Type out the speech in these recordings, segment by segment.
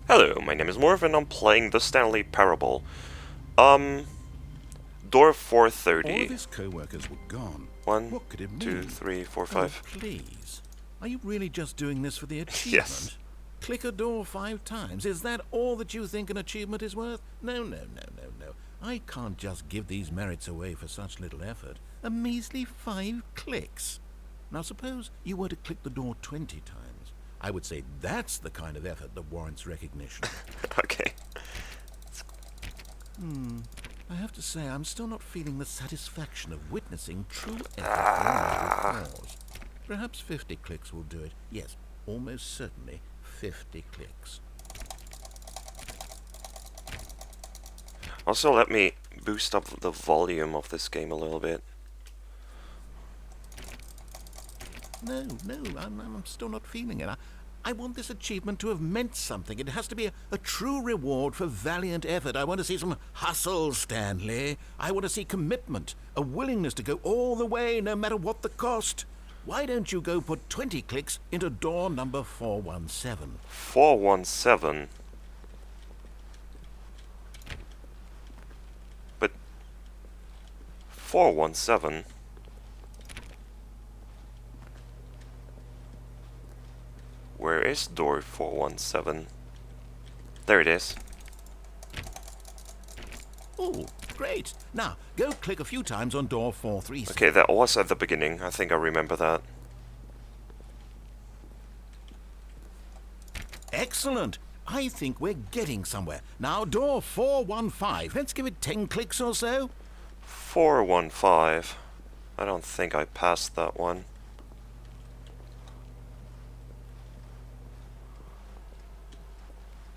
Hello, my name is Morv and I'm playing the Stanley Parable. Door All 430. of his co-workers were gone. One, What could it mean? 2, 3, 4, Oh, 5. please. Are you really just doing this for the achievement? Yes. Click a door 5 times. Is that all that you think an achievement is worth? No. I can't just give these merits away for such little effort. A measly 5 clicks. Now suppose you were to click the door 20 times. I would say that's the kind of effort that warrants recognition. Okay. I have to say, I'm still not feeling the satisfaction of witnessing true effort in cause. Perhaps 50 clicks will do it. Yes, almost certainly 50 clicks. Also, let me boost up the volume of this game a little bit. No, I'm still not feeling it. I want this achievement to have meant something. It has to be a true reward for valiant effort. I want to see some hustle, Stanley. I want to see commitment, a willingness to go all the way, no matter what the cost. Why don't you go put 20 clicks into door number 417? 417. But 417. Where is door 417? There it is. Oh, great. Now, go click a few times on door 437. Okay, that was at the beginning. I think I remember that. Excellent. I think we're getting somewhere. Now, door 415. Let's give it 10 clicks or so. 415. I don't think I passed that one.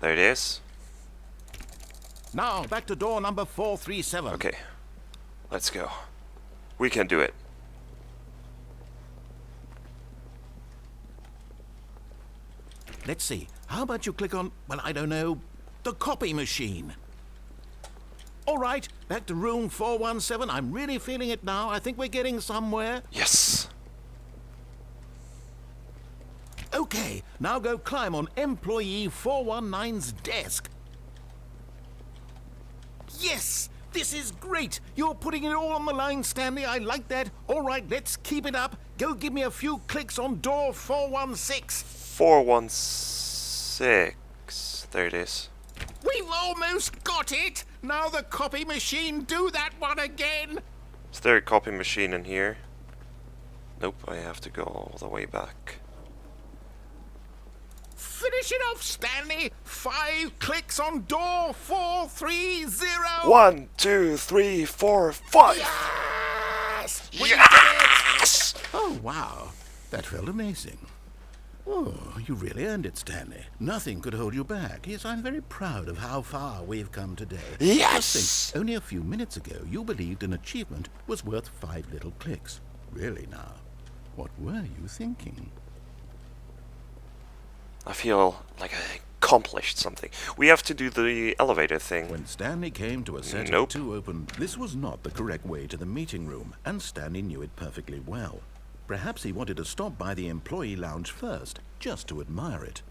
There it is. Now, back to door number 437. Okay. Let's go. We can do it. Let's see. How about you click on, well, I don't know, the copy machine? All right, back to room 417. I'm really feeling it now. I think we're getting somewhere. Yes. Okay, now go climb on employee 419's desk. Yes! This is great! You're putting it all on the line, Stanley. I like that. All right, let's keep it up. Go give me a few clicks on door 416. 416. There it is. We've almost got it! Now the copy machine, do that one again! Is there a copy machine in here? Nope, I have to go all the way back. Finish it off, Stanley! 5 clicks on door 430! 1, 2, 3, 4, 5! Yes! We Yes! did it! Oh, wow. That felt amazing. Oh, you really earned it, Stanley. Nothing could hold you back. Yes, I'm very proud of how far we've come today. Yes! Just think, only a few minutes ago, you believed an achievement was worth 5 little clicks. Really now, what were you thinking? I feel like I accomplished something. We have to do the elevator thing. When Stanley came to a set Nope. of 2 open, this was not the correct way to the meeting room, and Stanley knew it perfectly well. Perhaps he wanted to stop by the employee lounge first, just to admire it.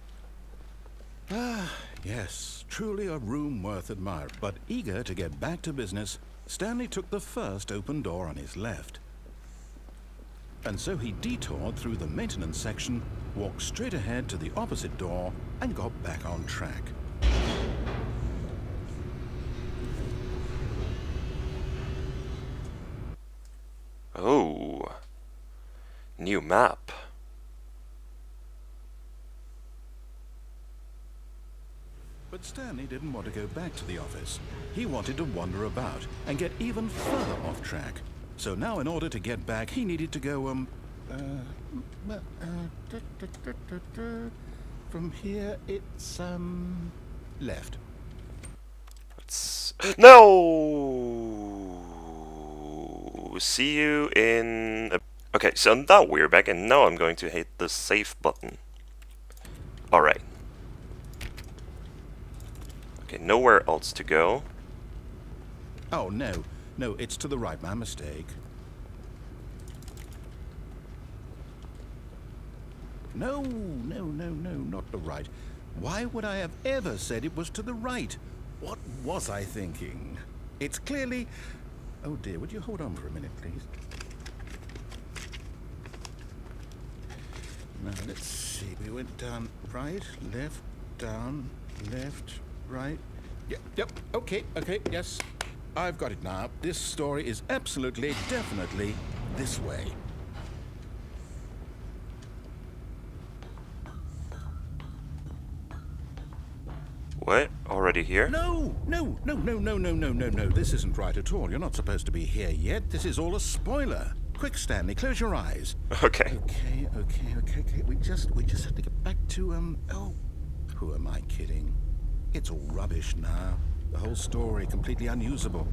Ah, yes, truly a room worth admiring. But eager to get back to business, Stanley took the first open door on his left. And so he detoured through the maintenance section, walked straight ahead to the opposite door, and got back on track. Oh. New map. But Stanley didn't want to go back to the office. He wanted to wander about and get even further off track. So now in order to get back, he needed to go, from here it's, left. Let's... No! See you in... Okay, so now we're back, and now I'm going to hit the save button. Alright. Okay, nowhere else to go. Oh, no, it's to the right, my mistake. No, not the right. Why would I have ever said it was to the right? What was I thinking? It's clearly... Oh dear, would you hold on for a minute, please? Now, let's see. We went down right, left, down, left, right. Yep, okay, yes. I've got it now. This story is absolutely, definitely this way. What? Already here? No. This isn't right at all. You're not supposed to be here yet. This is all a spoiler. Quick, Stanley, close your eyes. Okay. Okay. We just have to get back to, oh, who am I kidding? It's all rubbish now. The whole story completely unusable.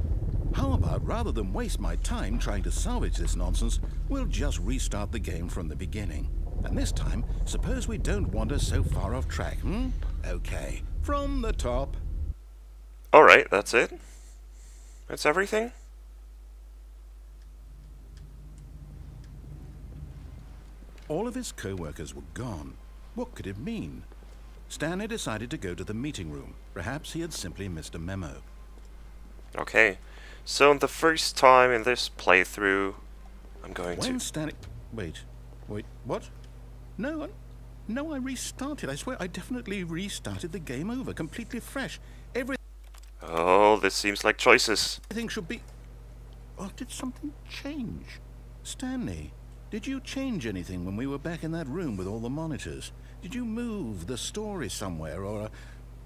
How about, rather than waste my time trying to salvage this nonsense, we'll just restart the game from the beginning. And this time, suppose we don't wander so far off track, hmm? Okay, from the top. Alright, that's it? That's everything? All of his co-workers were gone. What could it mean? Stanley decided to go to the meeting room. Perhaps he had simply missed a memo. Okay, so the first time in this playthrough, I'm going When to... Stanley... Wait, what? No, I restarted. I swear, I definitely restarted the game over, completely fresh. Oh, this seems like choices. Everything should be... Oh, did something change? Stanley, did you change anything when we were back in that room with all the monitors? Did you move the story somewhere, or...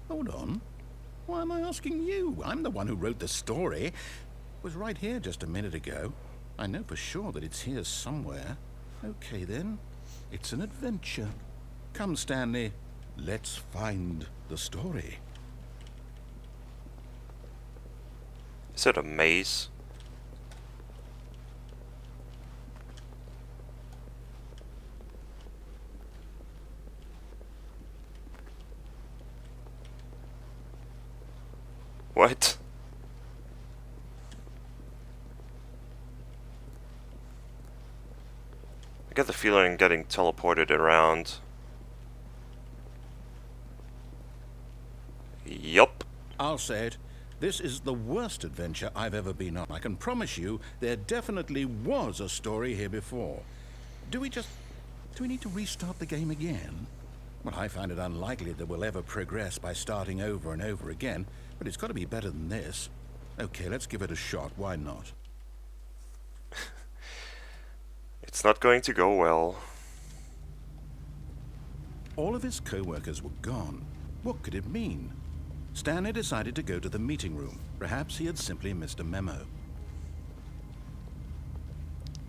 Hold on. Why am I asking you? I'm the one who wrote the story. It was right here just a minute ago. I know for sure that it's here somewhere. Okay, then. It's an adventure. Come, Stanley. Let's find the story. Is it a maze? What? I get the feeling I'm getting teleported around. Yup. I'll say it. This is the worst adventure I've ever been on. I can promise you there definitely was a story here before. Do we need to restart the game again? Well, I find it unlikely that we'll ever progress by starting over and over again, but it's got to be better than this. Okay, let's give it a shot. Why not? It's not going to go well. All of his co-workers were gone. What could it mean? Stanley decided to go to the meeting room. Perhaps he had simply missed a memo.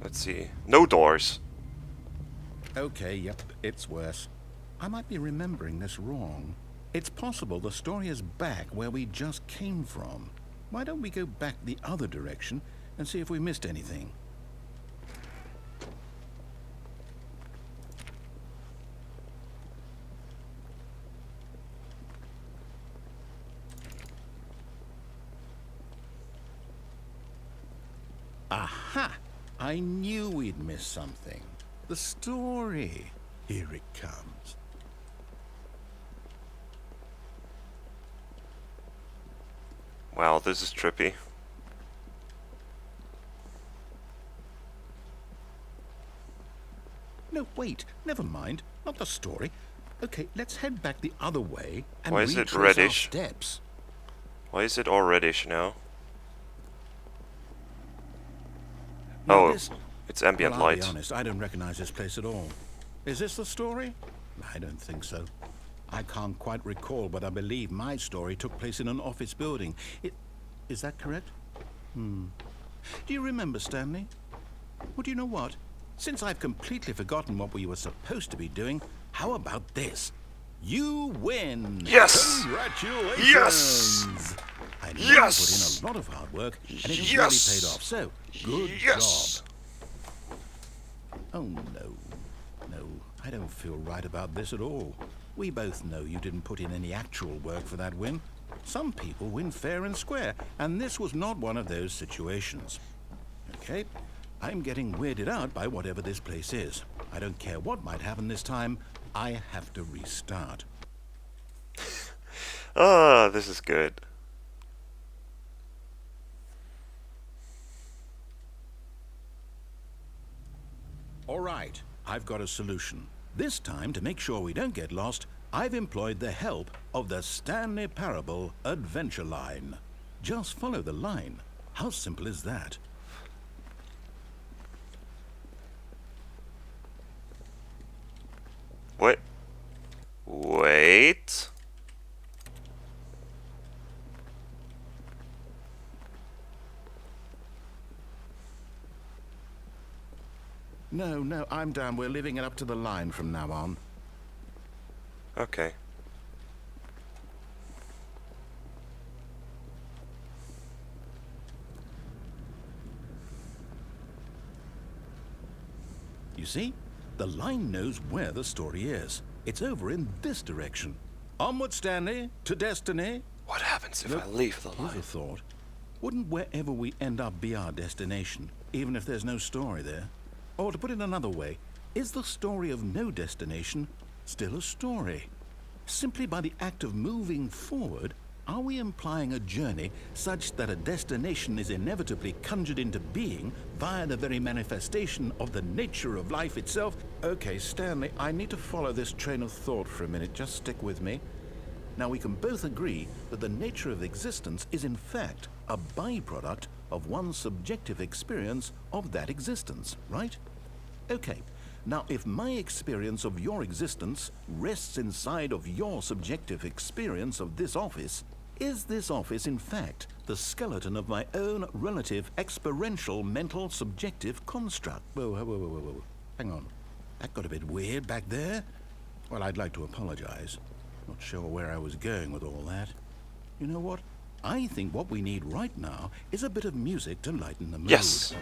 Let's see. No doors. Okay, yep, it's worse. I might be remembering this wrong. It's possible the story is back where we just came from. Why don't we go back the other direction and see if we missed anything? Aha! I knew we'd miss something. The story. Here it comes. Wow, this is trippy. No, wait. Never mind. Not the story. Okay, let's head back the other way and Why is it retrace our reddish? steps. Why is it all reddish now? Now Oh, this- it's ambient Well, I'll light. be honest, I don't recognize this place at all. Is this the story? I don't think so. I can't quite recall, but I believe my story took place in an office building. Is that correct? Do you remember, Stanley? Well, do you know what? Since I've completely forgotten what we were supposed to be doing, how about this? You win! Yes! Congratulations! Yes! I know Yes! you put in a lot of hard work, and it has Yes! really paid off. So, good Yes! job. Oh, no. No, I don't feel right about this at all. We both know you didn't put in any actual work for that win. Some people win fair and square, and this was not one of those situations. Okay, I'm getting weirded out by whatever this place is. I don't care what might happen this time. I have to restart. Ah, this is good. All right, I've got a solution. This time, to make sure we don't get lost, I've employed the help of the Stanley Parable Adventure Line. Just follow the line. How simple is that? What? Wait. No, I'm down. We're leaving it up to the line from now on. Okay. You see? The line knows where the story is. It's over in this direction. Onward, Stanley, to destiny. What happens if Look, I leave the here's line? a thought. Wouldn't wherever we end up be our destination, even if there's no story there? Or to put it another way, is the story of no destination still a story? Simply by the act of moving forward, are we implying a journey such that a destination is inevitably conjured into being via the very manifestation of the nature of life itself? Okay, Stanley, I need to follow this train of thought for a minute. Just stick with me. Now, we can both agree that the nature of existence is in fact a byproduct of one's subjective experience of that existence, right? Okay. Now, if my experience of your existence rests inside of your subjective experience of this office, is this office, in fact, the skeleton of my own relative experiential mental subjective construct? Whoa. Hang on. That got a bit weird back there. Well, I'd like to apologize. Not sure where I was going with all that. You know what? I think what we need right now is a bit of music to lighten the mood. Yes.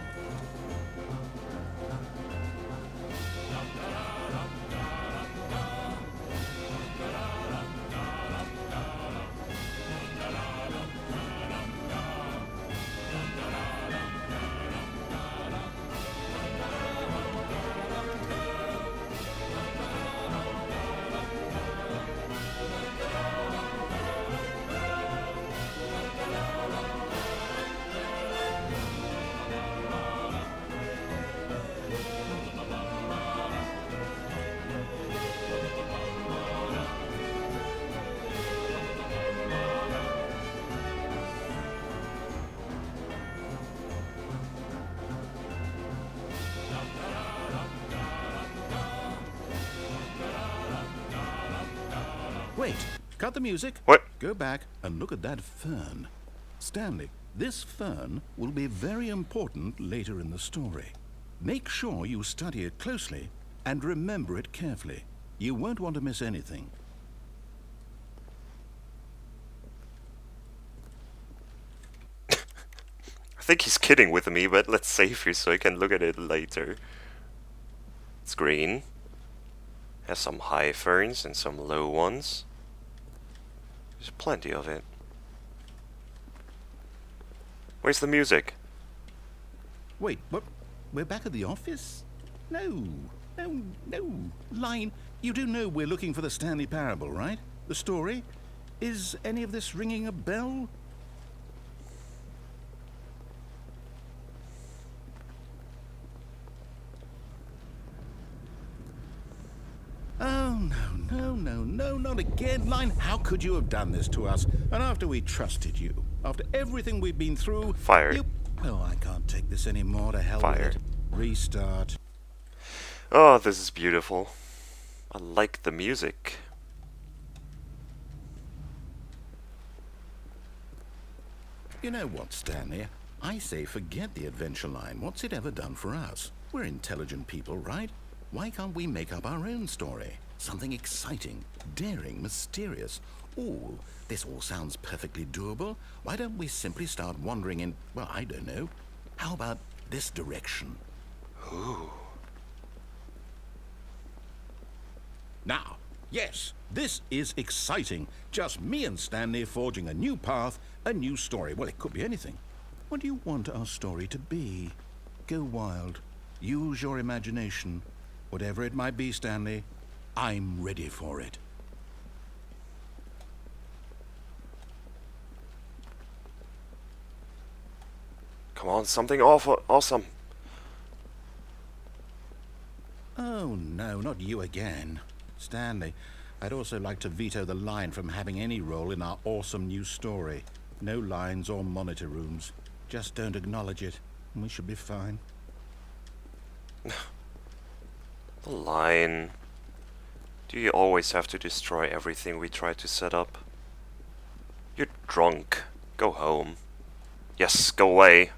Wait, cut the music. What? Go back and look at that fern. Stanley, this fern will be very important later in the story. Make sure you study it closely and remember it carefully. You won't want to miss anything. I think he's kidding with me, but let's save here so I can look at it later. It's green. Has some high ferns and some low ones. There's plenty of it. Where's the music? Wait, what? We're back at the office? No. Line, you do know we're looking for the Stanley Parable, right? The story? Is any of this ringing a bell? Oh, no, not again, Line. How could you have done this to us? And after we trusted you, after everything we've been through... Fired. You... Oh, I can't take this anymore. To hell Fired. with it. Restart. Oh, this is beautiful. I like the music. You know what, Stanley? I say forget the adventure line. What's it ever done for us? We're intelligent people, right? Why can't we make up our own story? Something exciting, daring, mysterious. Ooh, this all sounds perfectly doable. Why don't we simply start wandering in, well, I don't know. How about this direction? Ooh. Now, yes, this is exciting. Just me and Stanley forging a new path, a new story. Well, it could be anything. What do you want our story to be? Go wild. Use your imagination. Whatever it might be, Stanley, I'm ready for it. Come on, something awful, awesome. Oh, no, not you again. Stanley, I'd also like to veto the line from having any role in our awesome new story. No lines or monitor rooms. Just don't acknowledge it, and we should be fine. The line. Do you always have to destroy everything we try to set up? You're drunk. Go home. Yes, go away.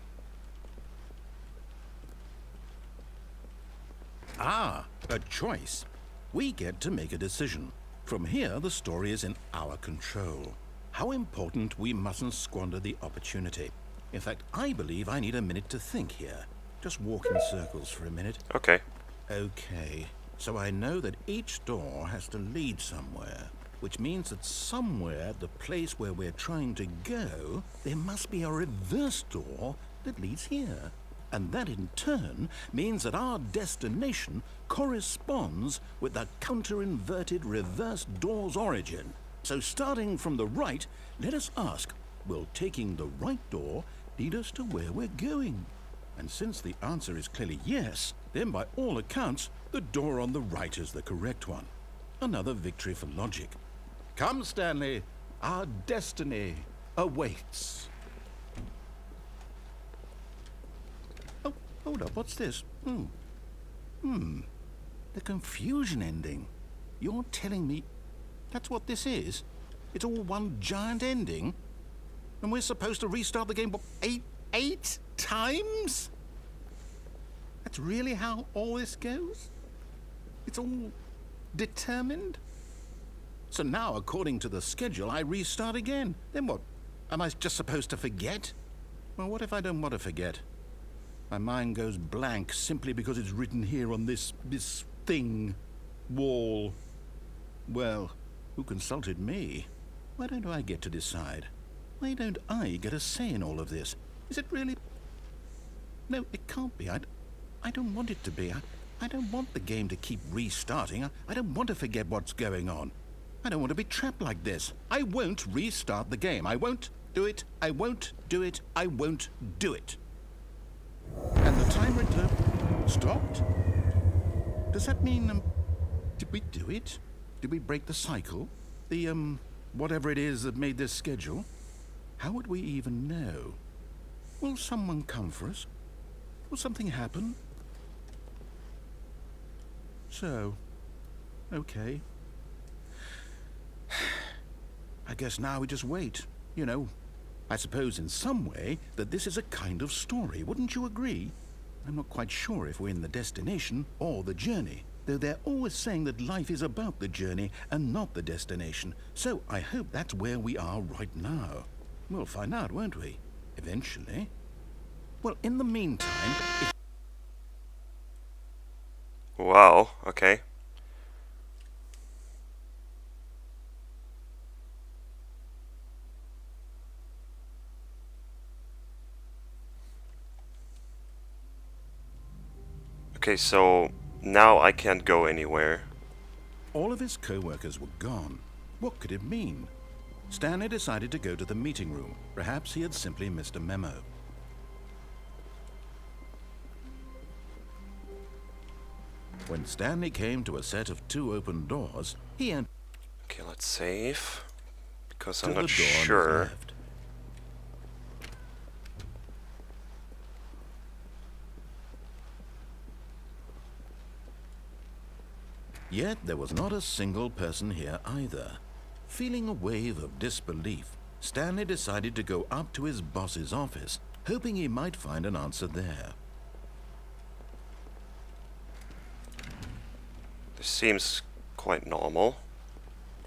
Ah, a choice. We get to make a decision. From here, the story is in our control. How important we mustn't squander the opportunity. In fact, I believe I need a minute to think here. Just walk in circles for a minute. Okay. Okay, so I know that each door has to lead somewhere, which means that somewhere at the place where we're trying to go, there must be a reverse door that leads here. And that in turn means that our destination corresponds with the counter-inverted reverse door's origin. So starting from the right, let us ask, will taking the right door lead us to where we're going? And since the answer is clearly yes, then by all accounts, the door on the right is the correct one. Another victory for logic. Come, Stanley, our destiny awaits. Oh, hold up, what's this? The confusion ending. You're telling me that's what this is? It's all one giant ending? And we're supposed to restart the game, what, eight times? That's really how all this goes? It's all determined? So now, according to the schedule, I restart again. Then what? Am I just supposed to forget? Well, what if I don't want to forget? My mind goes blank simply because it's written here on this thing, wall. Well, who consulted me? Why don't I get to decide? Why don't I get a say in all of this? Is it really? No, it can't be. I don't want it to be. I don't want the game to keep restarting. I don't want to forget what's going on. I don't want to be trapped like this. I won't restart the game. I won't do it. I won't do it. I won't do it. And the timer stopped? Does that mean, did we do it? Did we break the cycle? The, whatever it is that made this schedule? How would we even know? Will someone come for us? Will something happen? So, okay. I guess now we just wait, you know. I suppose in some way that this is a kind of story, wouldn't you agree? I'm not quite sure if we're in the destination or the journey, though they're always saying that life is about the journey and not the destination. So I hope that's where we are right now. We'll find out, won't we? Eventually. Well, in the meantime... Wow, okay. Okay, so now I can't go anywhere. All of his co-workers were gone. What could it mean? Stanley decided to go to the meeting room. Perhaps he had simply missed a memo. When Stanley came to a set of 2 open doors, he entered. Okay, let's save. Because I'm the not door on his sure. left. Yet there was not a single person here either. Feeling a wave of disbelief, Stanley decided to go up to his boss's office, hoping he might find an answer there. This seems quite normal.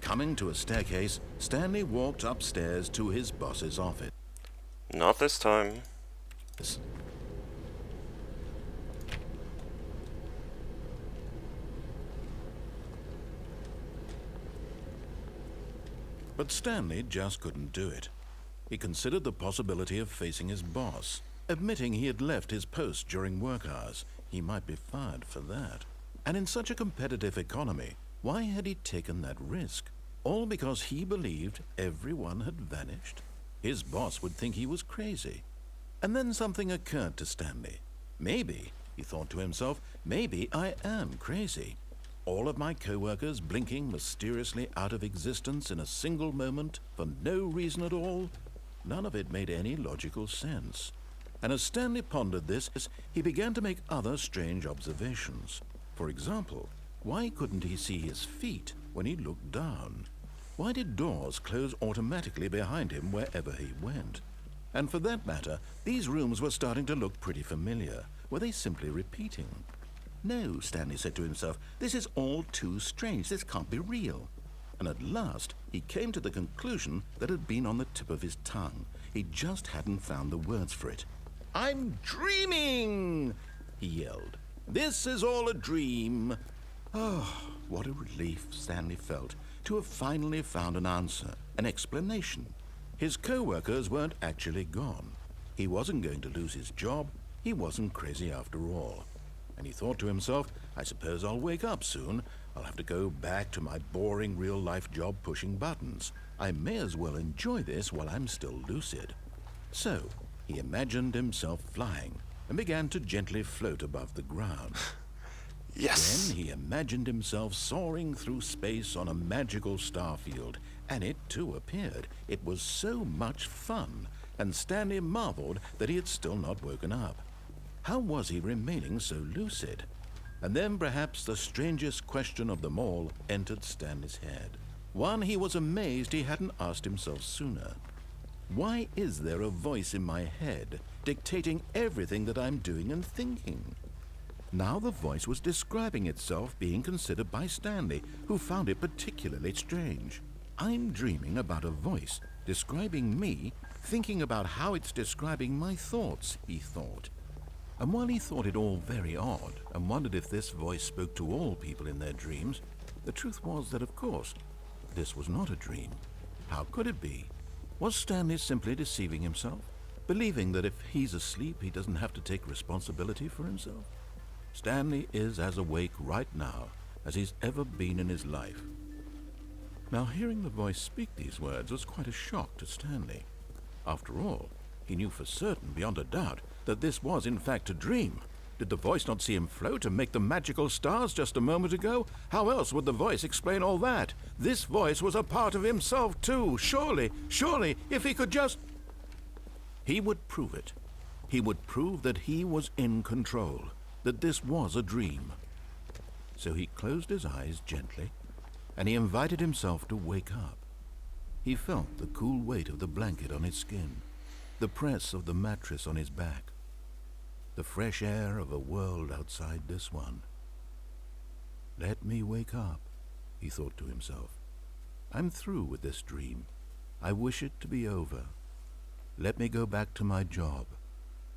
Coming to a staircase, Stanley walked upstairs to his boss's office. Not this time. But Stanley just couldn't do it. He considered the possibility of facing his boss, admitting he had left his post during work hours. He might be fired for that. And in such a competitive economy, why had he taken that risk? All because he believed everyone had vanished? His boss would think he was crazy. And then something occurred to Stanley. Maybe, he thought to himself, maybe I am crazy. All of my co-workers blinking mysteriously out of existence in a single moment for no reason at all. None of it made any logical sense. And as Stanley pondered this, he began to make other strange observations. For example, why couldn't he see his feet when he looked down? Why did doors close automatically behind him wherever he went? And for that matter, these rooms were starting to look pretty familiar. Were they simply repeating? No, Stanley said to himself, this is all too strange. This can't be real. And at last, he came to the conclusion that had been on the tip of his tongue. He just hadn't found the words for it. "I'm dreaming!" he yelled. "This is all a dream." Oh, what a relief Stanley felt to have finally found an answer, an explanation. His co-workers weren't actually gone. He wasn't going to lose his job. He wasn't crazy after all. And he thought to himself, I suppose I'll wake up soon. I'll have to go back to my boring real-life job pushing buttons. I may as well enjoy this while I'm still lucid. So, he imagined himself flying and began to gently float above the ground. Yes! Then he imagined himself soaring through space on a magical starfield, and it too appeared. It was so much fun, and Stanley marveled that he had still not woken up. How was he remaining so lucid? And then perhaps the strangest question of them all entered Stanley's head. One he was amazed he hadn't asked himself sooner. Why is there a voice in my head dictating everything that I'm doing and thinking? Now the voice was describing itself being considered by Stanley, who found it particularly strange. I'm dreaming about a voice describing me, thinking about how it's describing my thoughts, he thought. And while he thought it all very odd and wondered if this voice spoke to all people in their dreams, the truth was that, of course, this was not a dream. How could it be? Was Stanley simply deceiving himself, believing that if he's asleep he doesn't have to take responsibility for himself? Stanley is as awake right now as he's ever been in his life. Now, hearing the voice speak these words was quite a shock to Stanley. After all, he knew for certain, beyond a doubt, that this was in fact a dream. Did the voice not see him float and make the magical stars just a moment ago? How else would the voice explain all that? This voice was a part of himself too. Surely, if he could just... He would prove it. He would prove that he was in control, that this was a dream. So he closed his eyes gently, and he invited himself to wake up. He felt the cool weight of the blanket on his skin, the press of the mattress on his back, the fresh air of a world outside this one. Let me wake up, he thought to himself. I'm through with this dream. I wish it to be over. Let me go back to my job.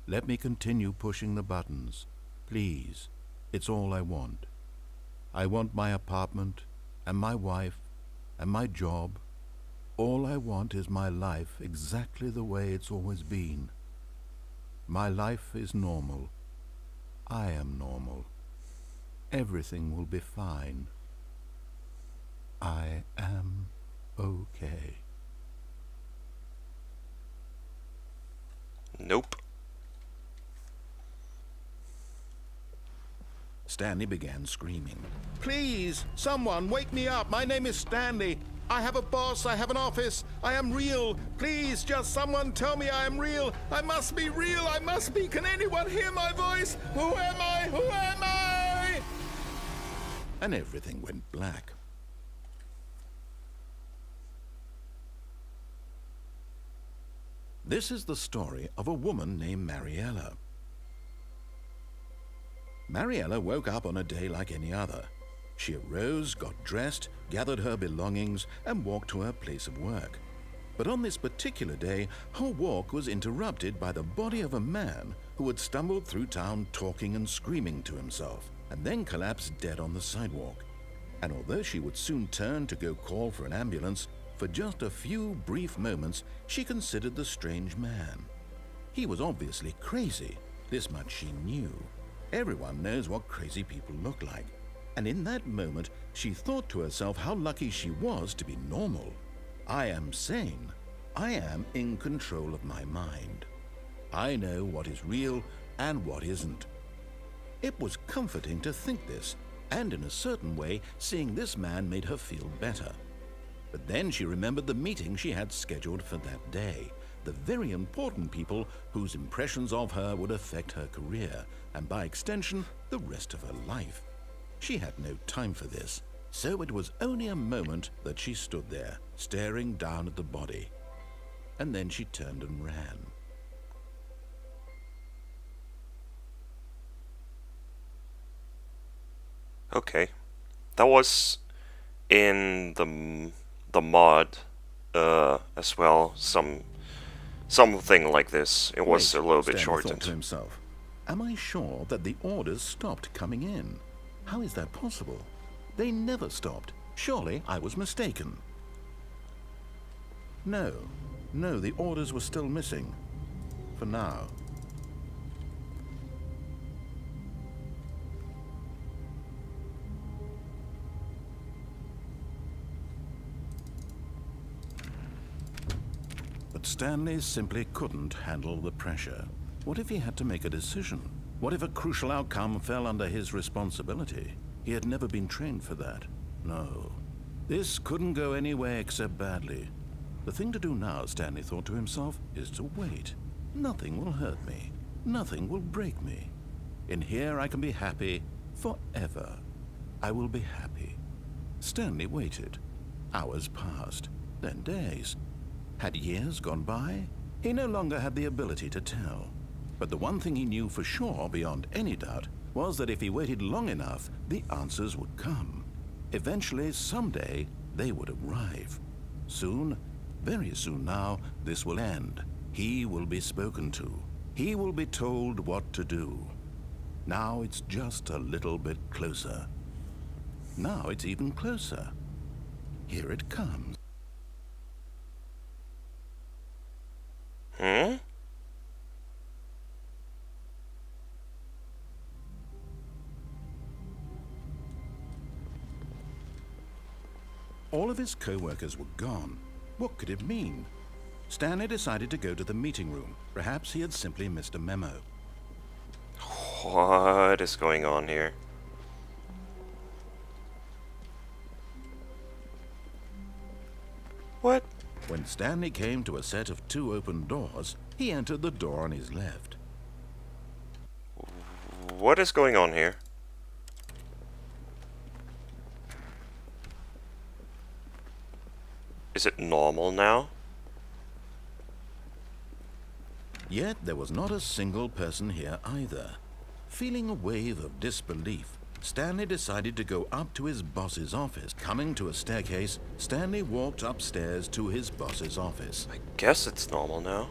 Let me continue pushing the buttons. Please, it's all I want. I want my apartment, and my wife, and my job. All I want is my life exactly the way it's always been. My life is normal. I am normal. Everything will be fine. I am okay. Nope. Stanley began screaming. Please, someone, wake me up. My name is Stanley. I have a boss. I have an office. I am real. Please, just someone tell me I am real. I must be real. I must be. Can anyone hear my voice? Who am I? Who am I? And everything went black. This is the story of a woman named Mariella. Mariella woke up on a day like any other. She arose, got dressed, gathered her belongings, and walked to her place of work. But on this particular day, her walk was interrupted by the body of a man who had stumbled through town talking and screaming to himself, and then collapsed dead on the sidewalk. And although she would soon turn to go call for an ambulance, for just a few brief moments she considered the strange man. He was obviously crazy. This much she knew. Everyone knows what crazy people look like. And in that moment, she thought to herself how lucky she was to be normal. I am sane. I am in control of my mind. I know what is real and what isn't. It was comforting to think this, and in a certain way, seeing this man made her feel better. But then she remembered the meeting she had scheduled for that day, the very important people whose impressions of her would affect her career, and by extension, the rest of her life. She had no time for this, so it was only a moment that she stood there, staring down at the body. And then she turned and ran. Okay. That was in the mod as well. Something like this. It was Wait, a little bit Stanley thought shortened. to himself. Am I sure that the orders stopped coming in? How is that possible? They never stopped. Surely I was mistaken. No, the orders were still missing. For now. But Stanley simply couldn't handle the pressure. What if he had to make a decision? What if a crucial outcome fell under his responsibility? He had never been trained for that. No. This couldn't go anywhere except badly. The thing to do now, Stanley thought to himself, is to wait. Nothing will hurt me. Nothing will break me. In here I can be happy forever. I will be happy. Stanley waited. Hours passed, then days. Had years gone by? He no longer had the ability to tell. But the one thing he knew for sure, beyond any doubt, was that if he waited long enough, the answers would come. Eventually, someday, they would arrive. Soon, very soon now, this will end. He will be spoken to. He will be told what to do. Now it's just a little bit closer. Now it's even closer. Here it comes. Hmm? All of his co-workers were gone. What could it mean? Stanley decided to go to the meeting room. Perhaps he had simply missed a memo. What is going on here? What? When Stanley came to a set of 2 open doors, he entered the door on his left. What is going on here? Is it normal now? Yet there was not a single person here either. Feeling a wave of disbelief, Stanley decided to go up to his boss's office. Coming to a staircase, Stanley walked upstairs to his boss's office. I guess it's normal now.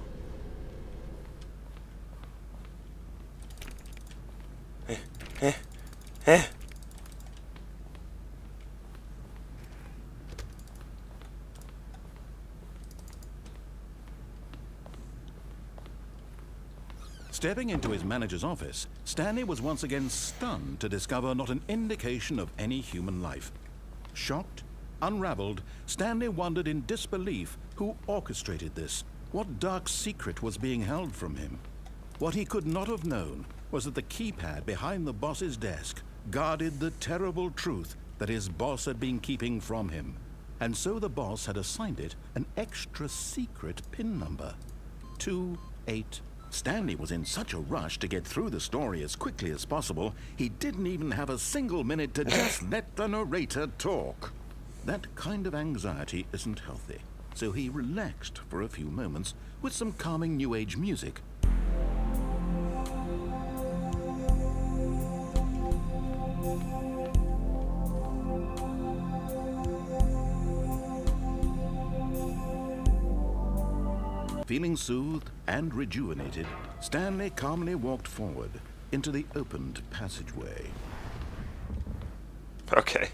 Stepping into his manager's office, Stanley was once again stunned to discover not an indication of any human life. Shocked, unraveled, Stanley wondered in disbelief who orchestrated this. What dark secret was being held from him? What he could not have known was that the keypad behind the boss's desk guarded the terrible truth that his boss had been keeping from him. And so the boss had assigned it an extra secret PIN number. 28. Stanley was in such a rush to get through the story as quickly as possible, he didn't even have a single minute to just let the narrator talk. That kind of anxiety isn't healthy, so he relaxed for a few moments with some calming New Age music. Feeling soothed and rejuvenated, Stanley calmly walked forward into the opened passageway. Okay.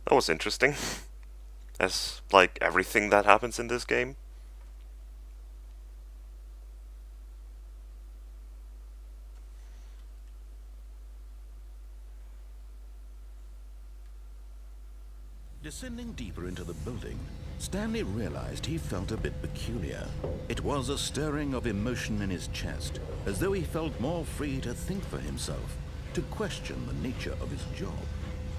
That was interesting. As like everything that happens in this game. Descending deeper into the building, Stanley realized he felt a bit peculiar. It was a stirring of emotion in his chest, as though he felt more free to think for himself, to question the nature of his job.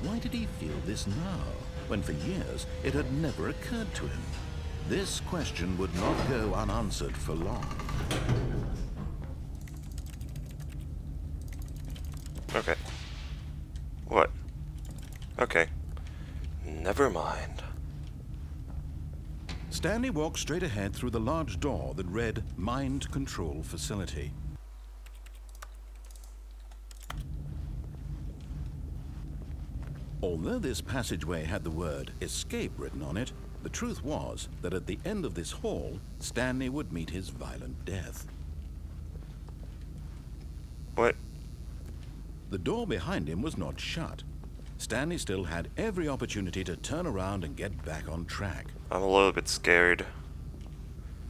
Why did he feel this now, when for years it had never occurred to him? This question would not go unanswered for long. Okay. What? Okay. Never mind. Stanley walked straight ahead through the large door that read Mind Control Facility. Although this passageway had the word Escape written on it, the truth was that at the end of this hall, Stanley would meet his violent death. What? The door behind him was not shut. Stanley still had every opportunity to turn around and get back on track. I'm a little bit scared.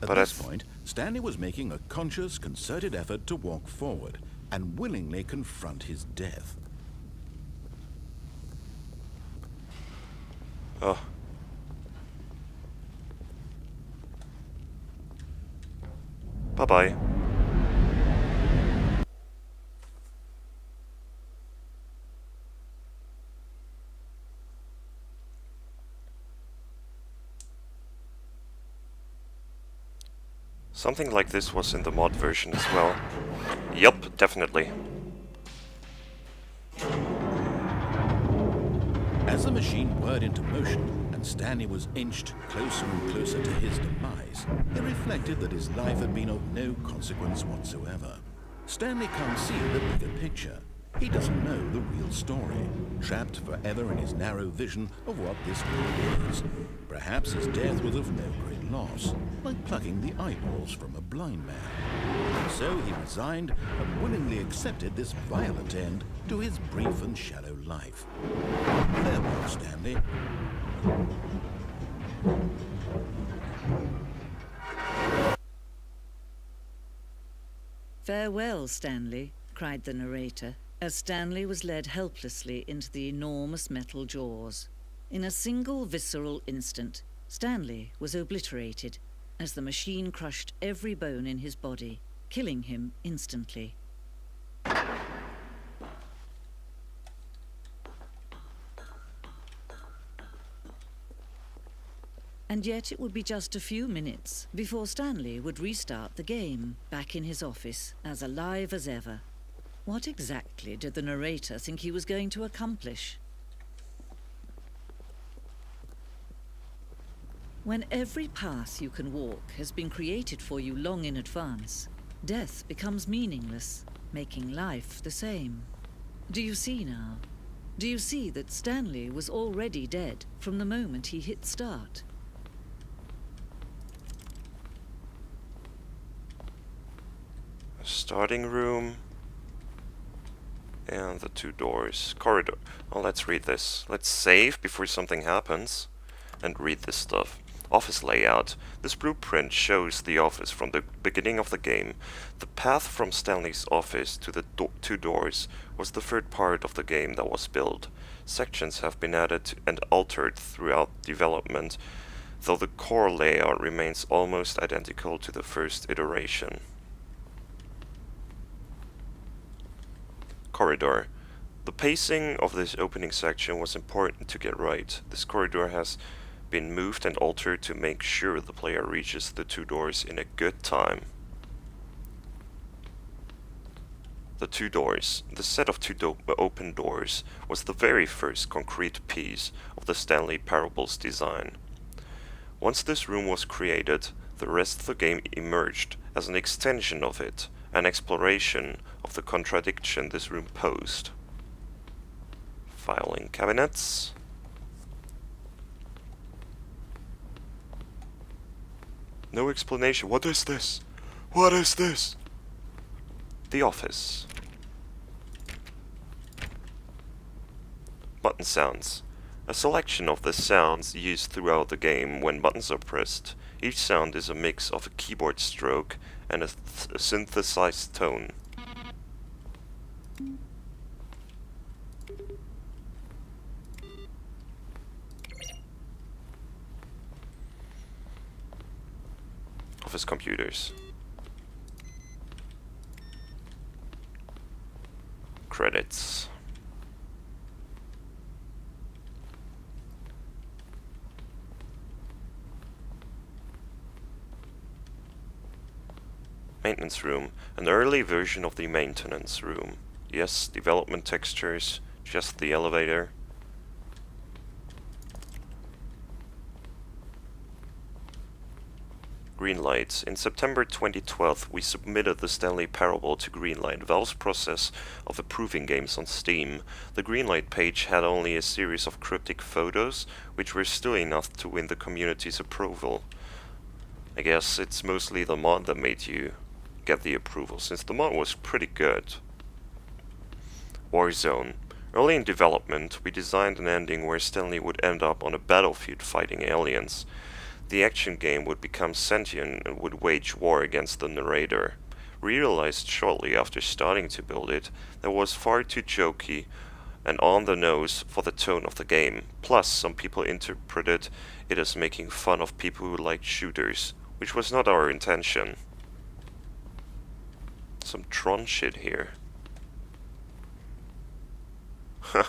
At But this point, Stanley was making a conscious, concerted effort to walk forward and willingly confront his death. Oh. Bye-bye. Something like this was in the mod version as well. Yup, definitely. As the machine whirred into motion and Stanley was inched closer and closer to his demise, he reflected that his life had been of no consequence whatsoever. Stanley can't see the bigger picture. He doesn't know the real story, trapped forever in his narrow vision of what this world is. Perhaps his death was of no great loss, like plucking the eyeballs from a blind man. And so he resigned and willingly accepted this violent end to his brief and shallow life. Farewell, Stanley. "Farewell, Stanley," cried the narrator, as Stanley was led helplessly into the enormous metal jaws. In a single visceral instant, Stanley was obliterated as the machine crushed every bone in his body, killing him instantly. And yet it would be just a few minutes before Stanley would restart the game, back in his office, as alive as ever. What exactly did the narrator think he was going to accomplish? When every path you can walk has been created for you long in advance, death becomes meaningless, making life the same. Do you see now? Do you see that Stanley was already dead from the moment he hit start? Starting room. And the two doors. Corridor. Well, let's read this. Let's save before something happens. And read this stuff. Office layout. This blueprint shows the office from the beginning of the game. The path from Stanley's office to the two doors was the third part of the game that was built. Sections have been added and altered throughout development, though the core layout remains almost identical to the first iteration. Corridor. The pacing of this opening section was important to get right. This corridor has been moved and altered to make sure the player reaches the two doors in a good time. The two doors. The set of two open doors was the very first concrete piece of the Stanley Parables design. Once this room was created, the rest of the game emerged as an extension of it, an exploration of the contradiction this room posed. Filing cabinets. No explanation. What is this? What is this? The office. Button sounds. A selection of the sounds used throughout the game when buttons are pressed. Each sound is a mix of a keyboard stroke and a synthesized tone. of his computers. Credits. Maintenance room. An early version of the maintenance room. Yes, development textures, just the elevator. Greenlight. In September 2012, we submitted the Stanley Parable to Greenlight, Valve's process of approving games on Steam. The Greenlight page had only a series of cryptic photos, which were still enough to win the community's approval. I guess it's mostly the mod that made you get the approval, since the mod was pretty good. Warzone. Early in development, we designed an ending where Stanley would end up on a battlefield fighting aliens. The action game would become sentient and would wage war against the narrator. We realized shortly after starting to build it that it was far too jokey and on the nose for the tone of the game. Plus, some people interpreted it as making fun of people who liked shooters, which was not our intention. Some Tron shit here. Huh.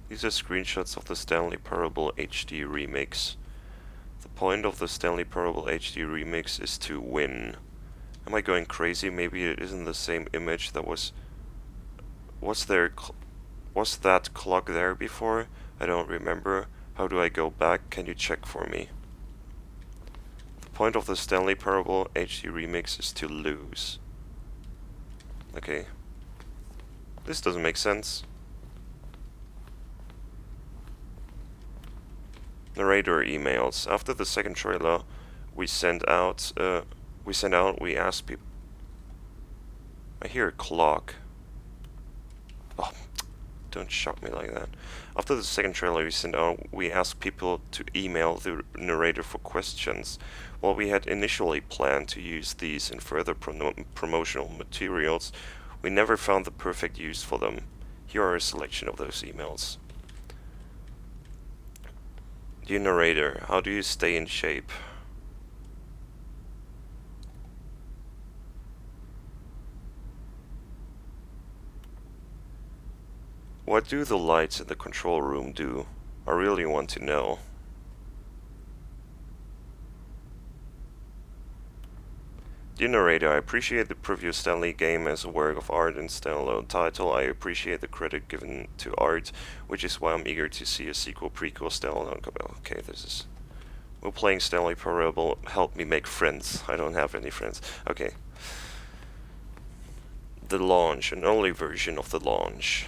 These are screenshots of the Stanley Parable HD remix. The point of the Stanley Parable HD remix is to win. Am I going crazy? Maybe it isn't the same image that was that clock there before? I don't remember. How do I go back? Can you check for me? The point of the Stanley Parable HD remix is to lose. Okay. This doesn't make sense. Narrator emails. After the second trailer, we asked people. I hear a clock. Oh, don't shock me like that. After the second trailer we asked people to email the narrator for questions. While we had initially planned to use these in further promotional materials, we never found the perfect use for them. Here are a selection of those emails. Dear narrator, how do you stay in shape? What do the lights in the control room do? I really want to know. Dear narrator, I appreciate the previous Stanley game as a work of art and standalone title. I appreciate the credit given to art, which is why I'm eager to see a sequel, prequel, standalone. Okay, this is... We're playing Stanley Parable. Help me make friends. I don't have any friends. Okay. The launch, an early version of the launch.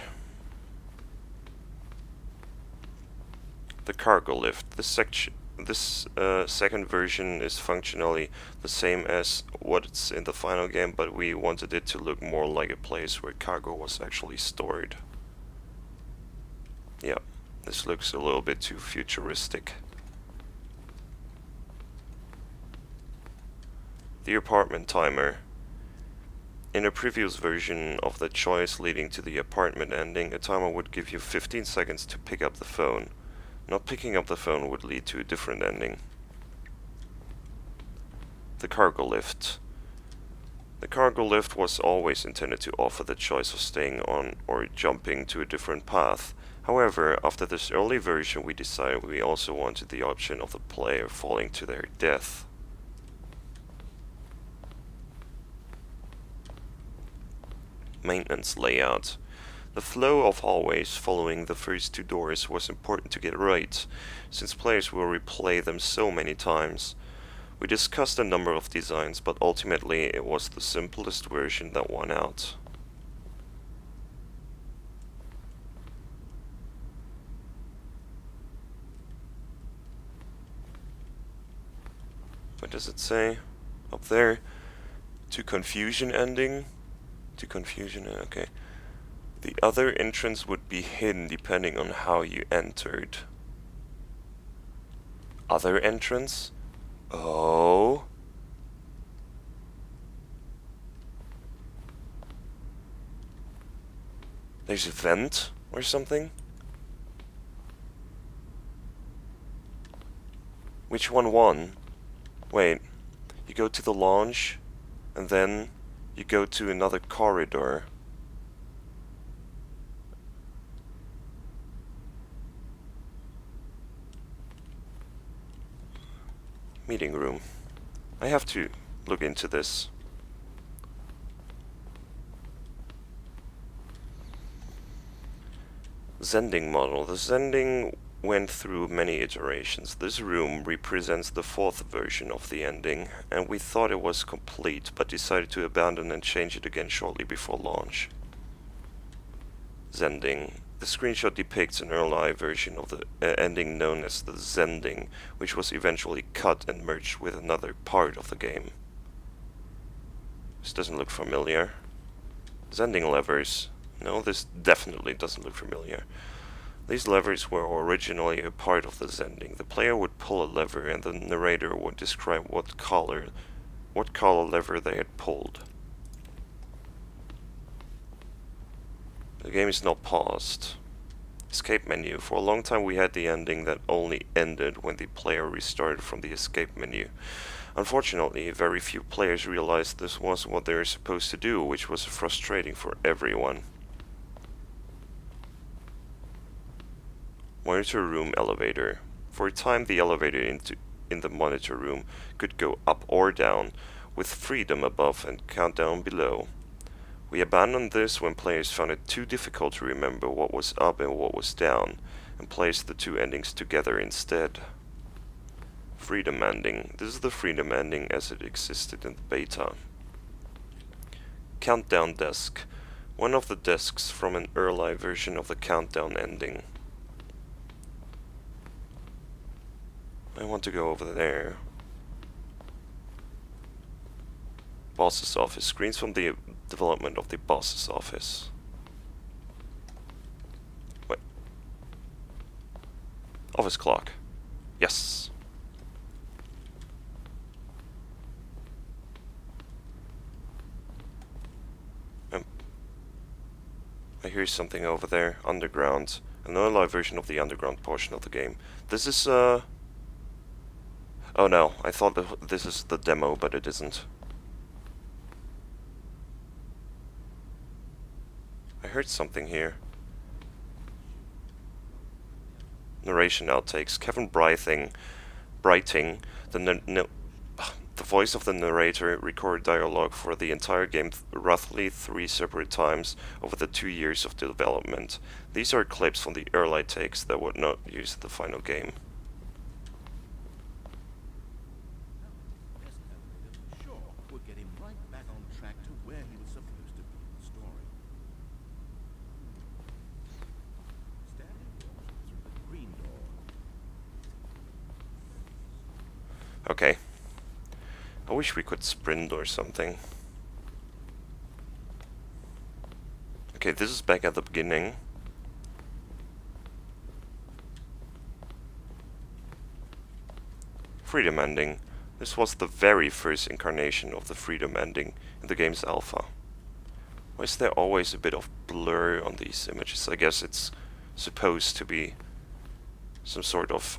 The cargo lift. This second version is functionally the same as what's in the final game, but we wanted it to look more like a place where cargo was actually stored. Yeah, this looks a little bit too futuristic. The apartment timer. In a previous version of the choice leading to the apartment ending, a timer would give you 15 seconds to pick up the phone. Not picking up the phone would lead to a different ending. The cargo lift. The cargo lift was always intended to offer the choice of staying on or jumping to a different path. However, after this early version, we decided we also wanted the option of the player falling to their death. Maintenance layout. The flow of hallways following the first two doors was important to get right, since players will replay them so many times. We discussed a number of designs, but ultimately it was the simplest version that won out. What does it say? Up there? To confusion ending? To confusion, okay. The other entrance would be hidden depending on how you entered. Other entrance? Oh. There's a vent? or something? Which one won? Wait, you go to the launch, and then you go to another corridor. Meeting room. I have to look into this. Zending model. The Zending went through many iterations. This room represents the 4th version of the ending, and we thought it was complete, but decided to abandon and change it again shortly before launch. Zending. The screenshot depicts an early version of the ending known as the Zending, which was eventually cut and merged with another part of the game. This doesn't look familiar. Zending levers. No, this definitely doesn't look familiar. These levers were originally a part of the Zending. The player would pull a lever and the narrator would describe what color lever they had pulled. The game is now paused. Escape menu. For a long time we had the ending that only ended when the player restarted from the escape menu. Unfortunately, very few players realized this was what they were supposed to do, which was frustrating for everyone. Monitor room elevator. For a time the elevator in the monitor room could go up or down, with freedom above and countdown below. We abandoned this when players found it too difficult to remember what was up and what was down, and placed the two endings together instead. Freedom ending. This is the freedom ending as it existed in the beta. Countdown desk. One of the desks from an early version of the countdown ending. I want to go over there. Boss's office. Screens from the development of the boss's office. Wait. Office clock. Yes. I hear something over there. Underground. An early version of the underground portion of the game. This is oh no, I thought this is the demo, but it isn't. I heard something here. Narration outtakes. Kevin Brighting, the voice of the narrator, recorded dialogue for the entire game roughly 3 separate times over the 2 years of development. These are clips from the early takes that were not used in the final game. Would get him right back on track to where he was supposed to be in the story. Stanley walked through the green door. Okay. I wish we could sprint or something. Okay, this is back at the beginning. Freedom ending. This was the very first incarnation of the freedom ending in the game's alpha. Why is there always a bit of blur on these images? I guess it's supposed to be some sort of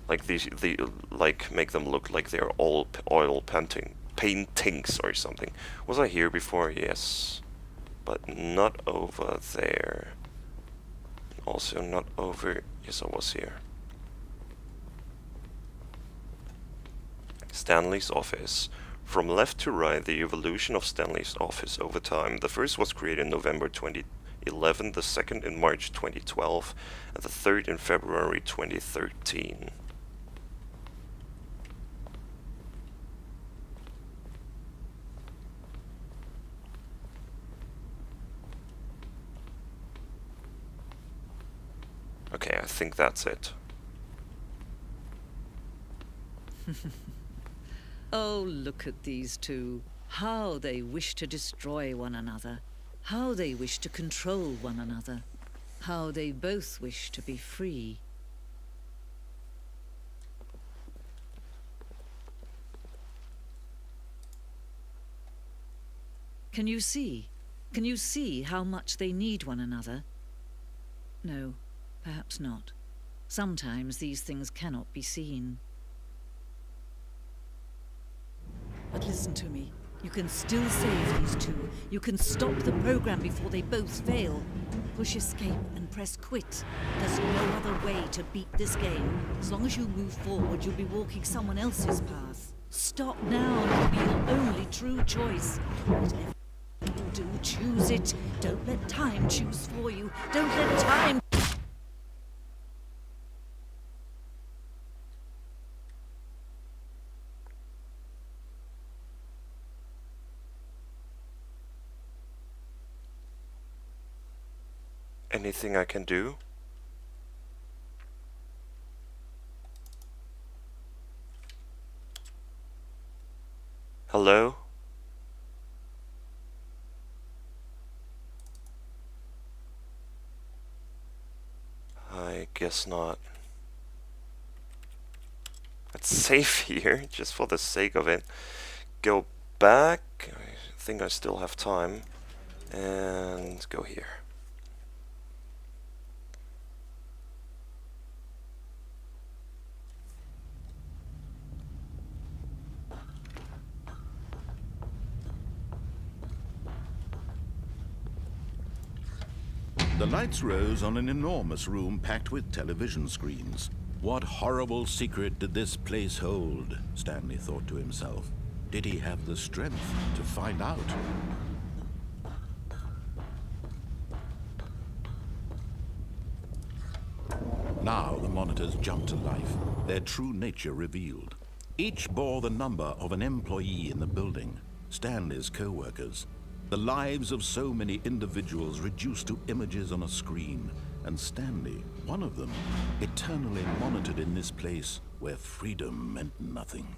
like like make them look like they're all oil paintings or something. Was I here before? Yes, but not over there. Also not over. Yes, I was here. Stanley's office. From left to right, the evolution of Stanley's office over time. The first was created in November 2011, the second in March 2012, and the third in February 2013. Okay, I think that's it. Oh, look at these two. How they wish to destroy one another. How they wish to control one another. How they both wish to be free. Can you see? Can you see how much they need one another? No, perhaps not. Sometimes these things cannot be seen. But listen to me. You can still save these two. You can stop the program before they both fail. Push escape and press quit. There's no other way to beat this game. As long as you move forward, you'll be walking someone else's path. Stop now and it'll be your only true choice. Whatever you do, choose it. Don't let time choose for you. Don't let time... Anything I can do? Hello? I guess not. Let's save here, just for the sake of it. Go back. I think I still have time. And go here. The lights rose on an enormous room packed with television screens. What horrible secret did this place hold? Stanley thought to himself. Did he have the strength to find out? Now the monitors jumped to life, their true nature revealed. Each bore the number of an employee in the building, Stanley's co-workers. The lives of so many individuals reduced to images on a screen, and Stanley, one of them, eternally monitored in this place where freedom meant nothing.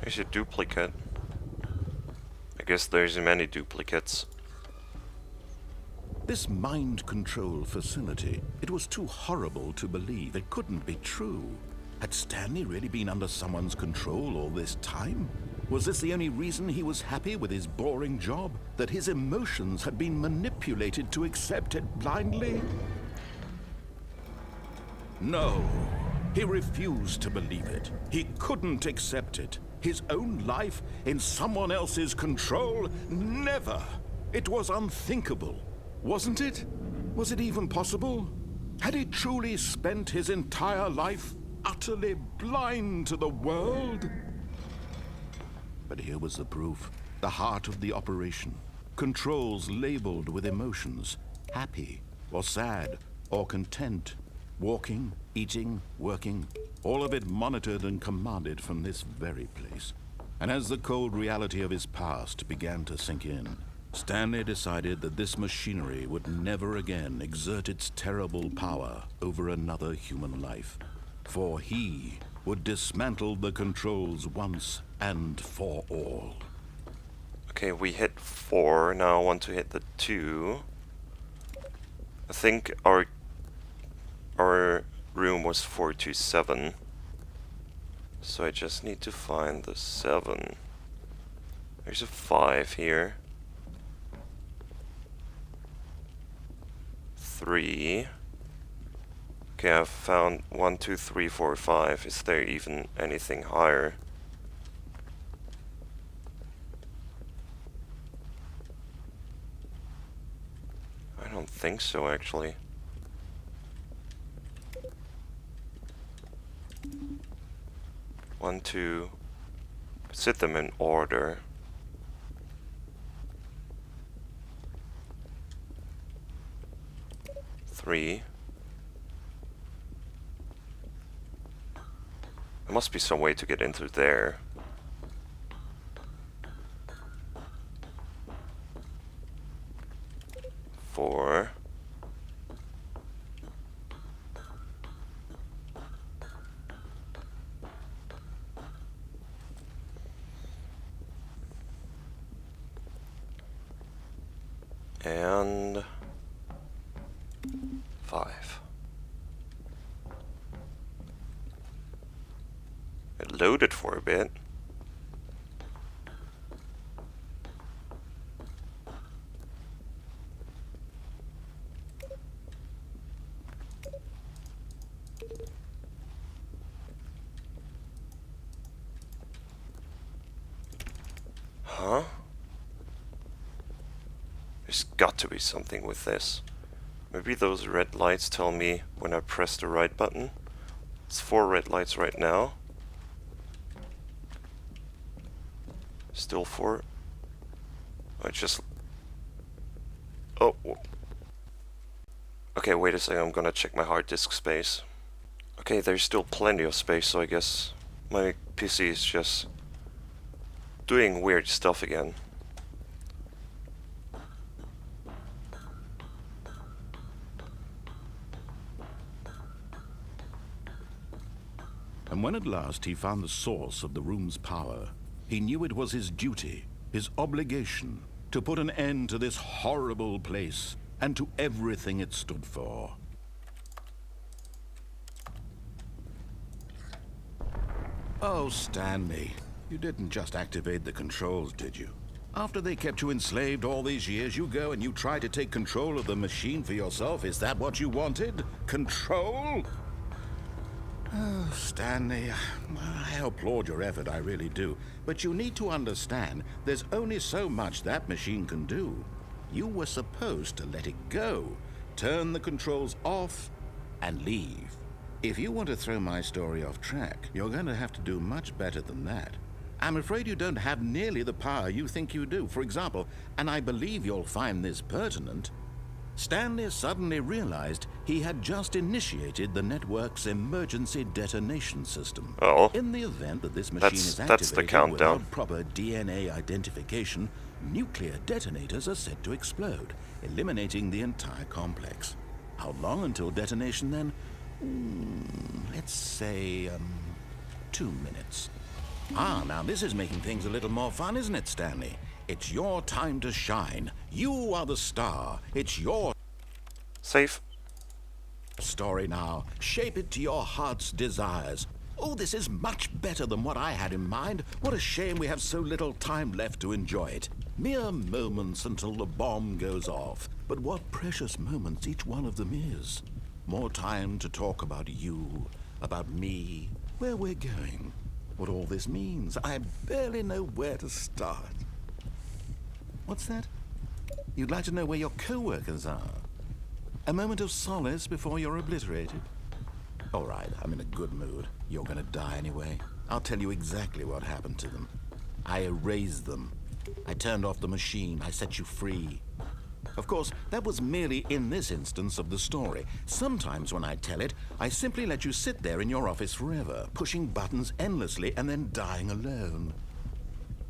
There's a duplicate. I guess there's many duplicates. This mind control facility, it was too horrible to believe. It couldn't be true. Had Stanley really been under someone's control all this time? Was this the only reason he was happy with his boring job? That his emotions had been manipulated to accept it blindly? No, he refused to believe it. He couldn't accept it. His own life in someone else's control? Never! It was unthinkable, wasn't it? Was it even possible? Had he truly spent his entire life utterly blind to the world? But here was the proof. The heart of the operation. Controls labeled with emotions. Happy, or sad, or content. Walking, eating, working. All of it monitored and commanded from this very place. And as the cold reality of his past began to sink in, Stanley decided that this machinery would never again exert its terrible power over another human life. For he would dismantle the controls once and for all. Okay, we hit 4, now I want to hit the 2. I think our room was 427. So I just need to find the 7. There's a 5 here. 3. Okay, I've found 1, 2, 3, 4, 5. Is there even anything higher? I don't think so, actually. 1, 2. Set them in order. Three. There must be some way to get into there. 4. And 5. It loaded for a bit. There's got to be something with this. Maybe those red lights tell me when I press the right button. It's 4 red lights right now. Still 4. I just... Oh. Okay, wait a second, I'm gonna check my hard disk space. Okay, there's still plenty of space, so I guess my PC is just doing weird stuff again. And when at last he found the source of the room's power, he knew it was his duty, his obligation, to put an end to this horrible place and to everything it stood for. Oh, Stanley, you didn't just activate the controls, did you? After they kept you enslaved all these years, you go and you try to take control of the machine for yourself? Is that what you wanted? Control? Oh, Stanley, I applaud your effort, I really do. But you need to understand, there's only so much that machine can do. You were supposed to let it go, turn the controls off, and leave. If you want to throw my story off track, you're going to have to do much better than that. I'm afraid you don't have nearly the power you think you do. For example, and I believe you'll find this pertinent, Stanley suddenly realized he had just initiated the network's emergency detonation system. Oh. In the event that this machine is That's the activated countdown. without proper DNA identification, nuclear detonators are said to explode, eliminating the entire complex. How long until detonation then? Let's say, 2 minutes. Ah, now this is making things a little more fun, isn't it, Stanley? It's your time to shine. You are the star. It's your Save. story now. Shape it to your heart's desires. Oh, this is much better than what I had in mind. What a shame we have so little time left to enjoy it. Mere moments until the bomb goes off. But what precious moments each one of them is. More time to talk about you, about me, where we're going, what all this means. I barely know where to start. What's that? You'd like to know where your co-workers are? A moment of solace before you're obliterated? All right, I'm in a good mood. You're gonna die anyway. I'll tell you exactly what happened to them. I erased them. I turned off the machine. I set you free. Of course, that was merely in this instance of the story. Sometimes when I tell it, I simply let you sit there in your office forever, pushing buttons endlessly and then dying alone.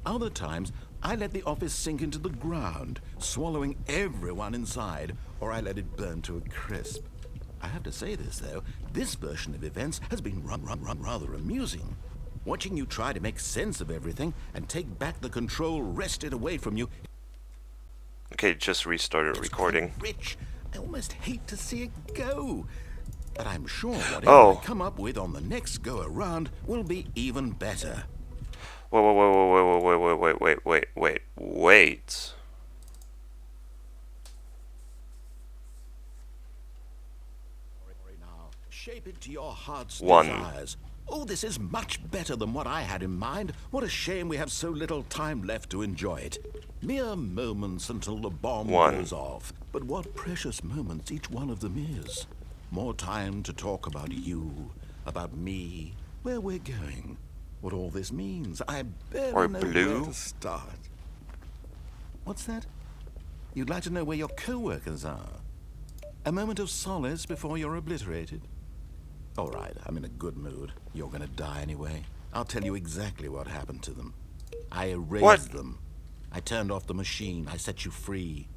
Other times, I let the office sink into the ground, swallowing everyone inside, or I let it burn to a crisp. I have to say this, though, this version of events has been rather amusing. Watching you try to make sense of everything and take back the control wrested away from you. Okay, just restarted recording. Rich, I almost hate to see it go. But I'm sure whatever I come up with on the next go-around will be even better. Wait. Now, shape it to your heart's 1. desires. Oh, this is much better than what I had in mind. What a shame we have so little time left to enjoy it. Mere moments until the bomb 1. goes off. But what precious moments each one of them is. More time to talk about you, about me, where we're going, what all this means. I barely know where to start. What's that? You'd like to know where your co-workers are? A moment of solace before you're obliterated? All right, I'm in a good mood. You're gonna die anyway. I'll tell you exactly what happened to them. I erased them. I turned off the machine. I set you free.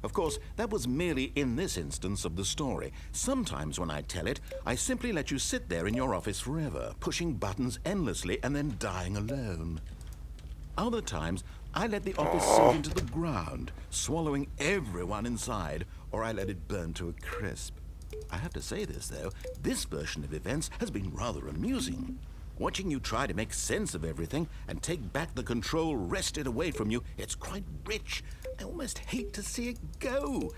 Of course, that was merely in this instance of the story. Sometimes when I tell it, I simply let you sit there in your office forever, pushing buttons endlessly and then dying alone. Other times, I let the office sink into the ground, swallowing everyone inside, or I let it burn to a crisp. I have to say this, though, this version of events has been rather amusing. Watching you try to make sense of everything and take back the control wrested away from you, it's quite rich. I almost hate to see it go.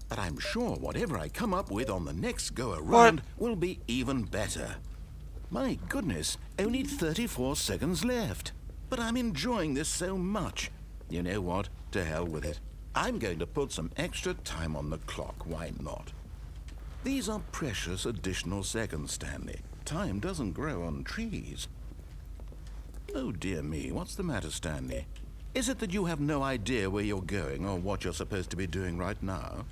But I'm sure whatever I come up with on the next go-around will be even better. My goodness, only 34 seconds left. But I'm enjoying this so much. You know what? To hell with it. I'm going to put some extra time on the clock. Why not? These are precious additional seconds, Stanley. Time doesn't grow on trees. Oh dear me, what's the matter, Stanley? Is it that you have no idea where you're going or what you're supposed to be doing right now?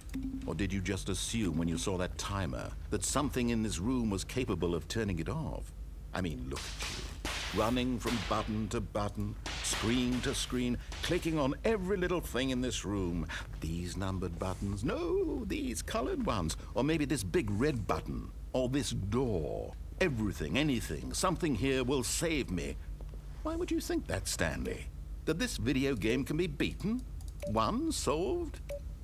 Or did you just assume when you saw that timer that something in this room was capable of turning it off? I mean, look at you. Running from button to button, screen to screen, clicking on every little thing in this room. These numbered buttons, no, these colored ones. Or maybe this big red button, or this door. Everything, anything, something here will save me. Why would you think that, Stanley? That this video game can be beaten? Won? Solved?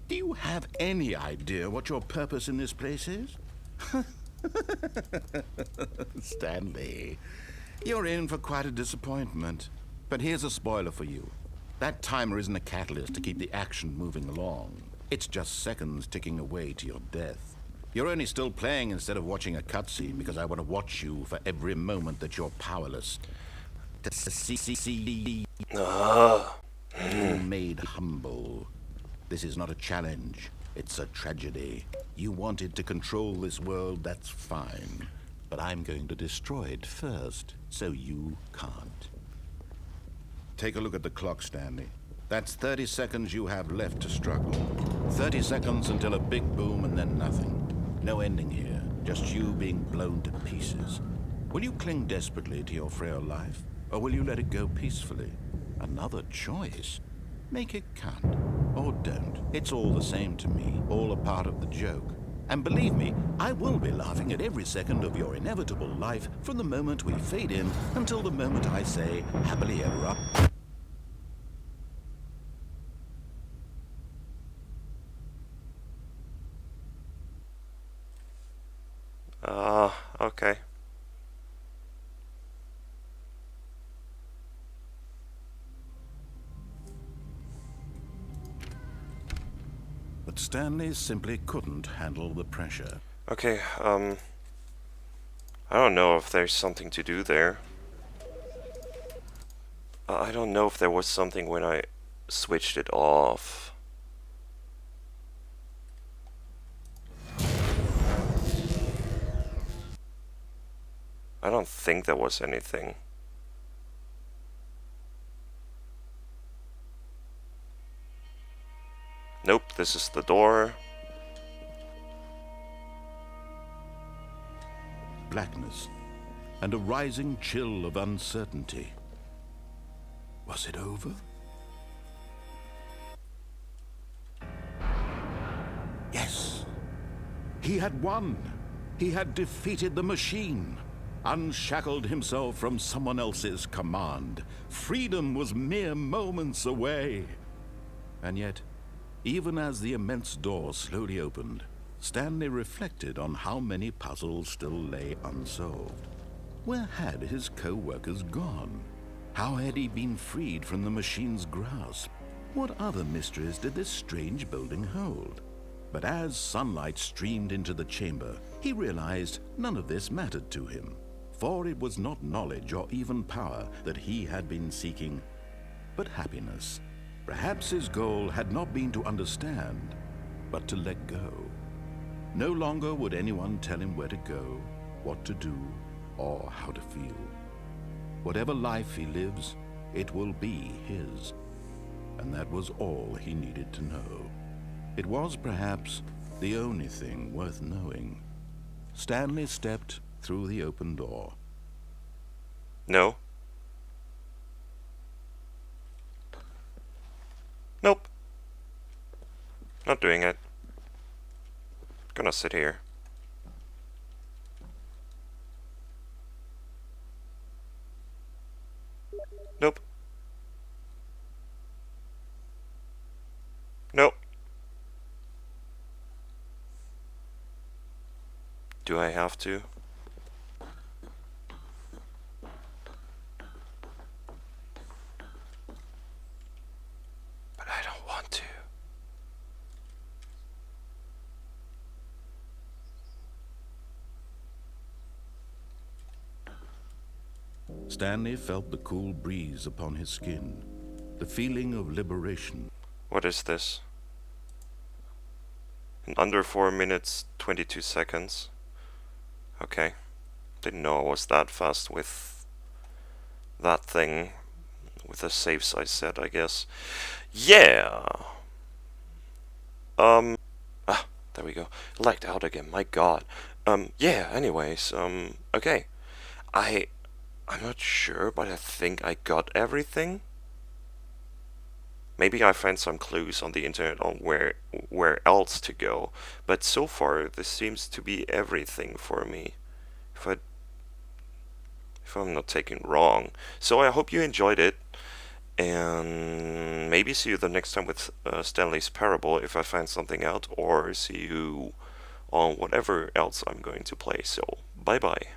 Do you have any idea what your purpose in this place is? Stanley, you're in for quite a disappointment. But here's a spoiler for you. That timer isn't a catalyst to keep the action moving along. It's just seconds ticking away to your death. You're only still playing instead of watching a cutscene because I want to watch you for every moment that you're powerless. To see made humble. This is not a challenge. It's a tragedy. You wanted to control this world, that's fine. But I'm going to destroy it first, so you can't. Take a look at the clock, Stanley. That's 30 seconds you have left to struggle. 30 seconds until a big boom and then nothing. No ending here, just you being blown to pieces. Will you cling desperately to your frail life, or will you let it go peacefully? Another choice. Make it count, or don't. It's all the same to me, all a part of the joke. And believe me, I will be laughing at every second of your inevitable life from the moment we fade in until the moment I say, happily ever after. Okay. But Stanley simply couldn't handle the pressure. Okay, I don't know if there's something to do there. I don't know if there was something when I switched it off. I don't think there was anything. Nope, this is the door. Blackness and a rising chill of uncertainty. Was it over? Yes. He had won. He had defeated the machine. Unshackled himself from someone else's command. Freedom was mere moments away. And yet, even as the immense door slowly opened, Stanley reflected on how many puzzles still lay unsolved. Where had his co-workers gone? How had he been freed from the machine's grasp? What other mysteries did this strange building hold? But as sunlight streamed into the chamber, he realized none of this mattered to him. For it was not knowledge or even power that he had been seeking, but happiness. Perhaps his goal had not been to understand, but to let go. No longer would anyone tell him where to go, what to do, or how to feel. Whatever life he lives, it will be his. And that was all he needed to know. It was perhaps the only thing worth knowing. Stanley stepped through the open door. No. Nope. Not doing it. Gonna sit here. Nope. Nope. Do I have to? But I don't want to. Stanley felt the cool breeze upon his skin, the feeling of liberation. What is this? In under 4 minutes, 22 seconds. Okay. Didn't know I was that fast with that thing. With the saves I set, I guess. Yeah! There we go. Lagged out again, my god. Yeah, anyways, okay. I'm not sure, but I think I got everything. Maybe I find some clues on the internet on where else to go, but so far this seems to be everything for me. If I'm not taken wrong. So I hope you enjoyed it, and maybe see you the next time with Stanley's Parable if I find something out, or see you on whatever else I'm going to play. So bye bye.